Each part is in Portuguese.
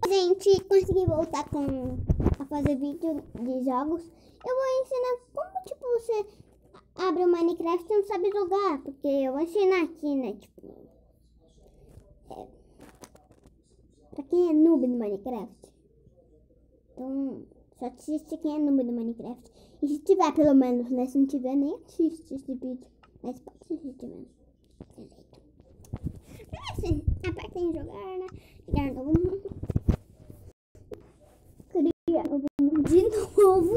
Gente, consegui voltar a fazer vídeo de jogos. Eu vou ensinar como, tipo, você abre o Minecraft e não sabe jogar. Porque eu vou ensinar aqui, né, tipo... pra quem é noob no Minecraft. Então, só assiste quem é noob no Minecraft. E se tiver, pelo menos, né, se não tiver, nem assiste esse vídeo. Mas pode assistir mesmo. Assim, aperta em jogar, né? Criar novo mundo. Criar novo mundo de novo.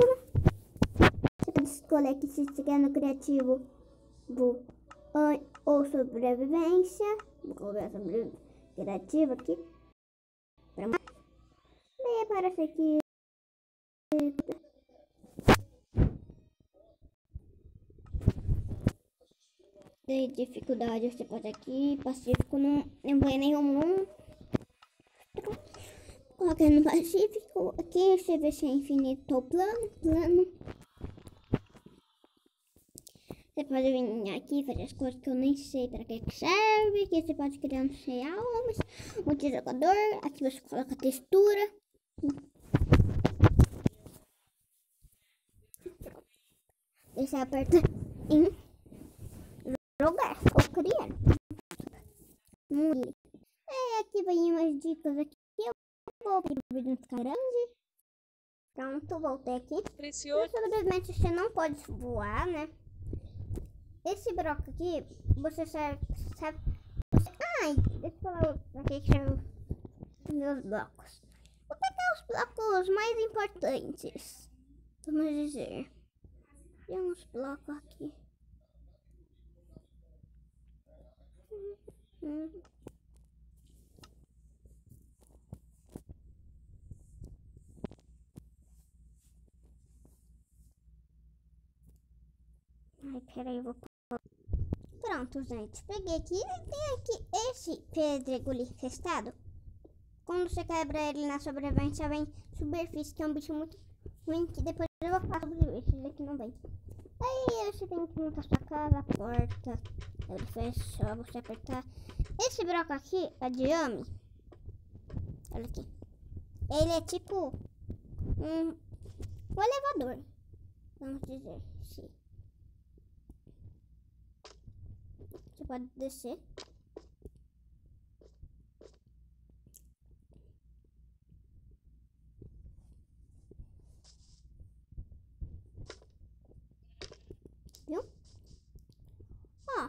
Você pode escolher aqui se você quer no criativo ou sobrevivência. Vou colocar sobrevivência criativa aqui. Daí aparece aqui. De dificuldade você pode aqui. Pacífico não põe nenhum. Coloca no Pacífico. Aqui você vê se é infinito ou plano. Você pode vir aqui e fazer as coisas que eu nem sei para que serve. Aqui você pode criar não sei almas. Multijogador. Aqui você coloca a textura. E você aperta em jogar ou criar. Aqui vem umas dicas aqui. Eu vou para o vídeo ficar grande. Pronto, voltei aqui. Precioso. Sobrevivente você não pode voar, né? Esse bloco aqui, você sabe ai, deixa eu falar aqui que são os meus blocos. Vou pegar os blocos mais importantes. Vamos dizer. Tem uns blocos aqui. Ai, peraí, eu vou... Pronto, gente. Peguei aqui. Tem aqui esse pedregulho infestado. Quando você quebra ele na sobrevivência, vem superfície, que é um bicho muito ruim, que depois eu vou falar sobre isso. Esse daqui não vem. Aí você tem que montar sua casa, a porta. Ele fecha, você apertar. Esse bloco aqui é de ame. Olha aqui. Ele é tipo um elevador. Vamos dizer, sim. Você pode descer. Viu? Ó,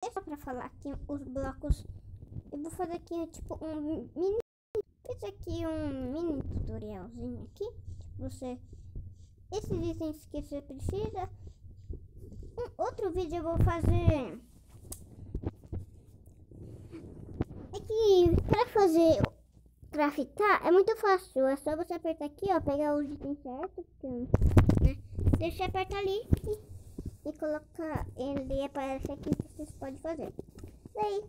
deixa pra falar aqui os blocos. Eu vou fazer aqui tipo um mini... Fiz aqui um mini tutorialzinho aqui. Tipo, você... Esses itens que você precisa. Outro vídeo eu vou fazer... É que pra fazer craftar é muito fácil. É só você apertar aqui, ó, pegar os itens certos, né? Deixa eu apertar ali e colocar ele, aparece aqui que vocês podem fazer. Daí,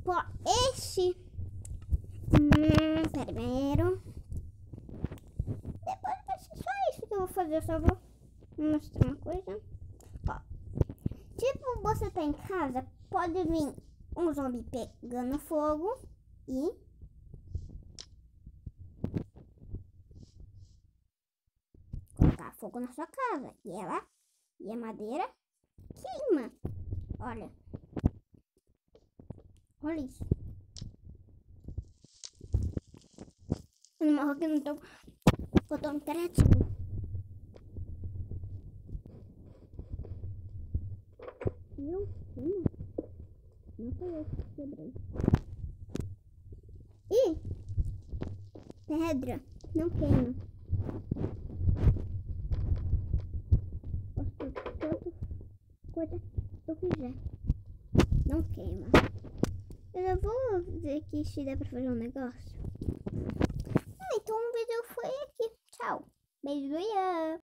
pô, esse primeiro. Depois vai ser só isso que eu vou fazer. Eu só vou mostrar uma coisa. Ó, tipo, você tá em casa, pode vir um zumbi pegando fogo e colocar fogo na sua casa. E a madeira queima. Olha. Olha isso. Eu não morro aqui, não tô tão criativo. Viu? Não foi eu que quebrei. E pedra não queima. Quanto coisa eu fizer, não queima. Eu vou ver aqui se dá pra fazer um negócio. Então o vídeo foi aqui. Tchau. Beijo do Ian.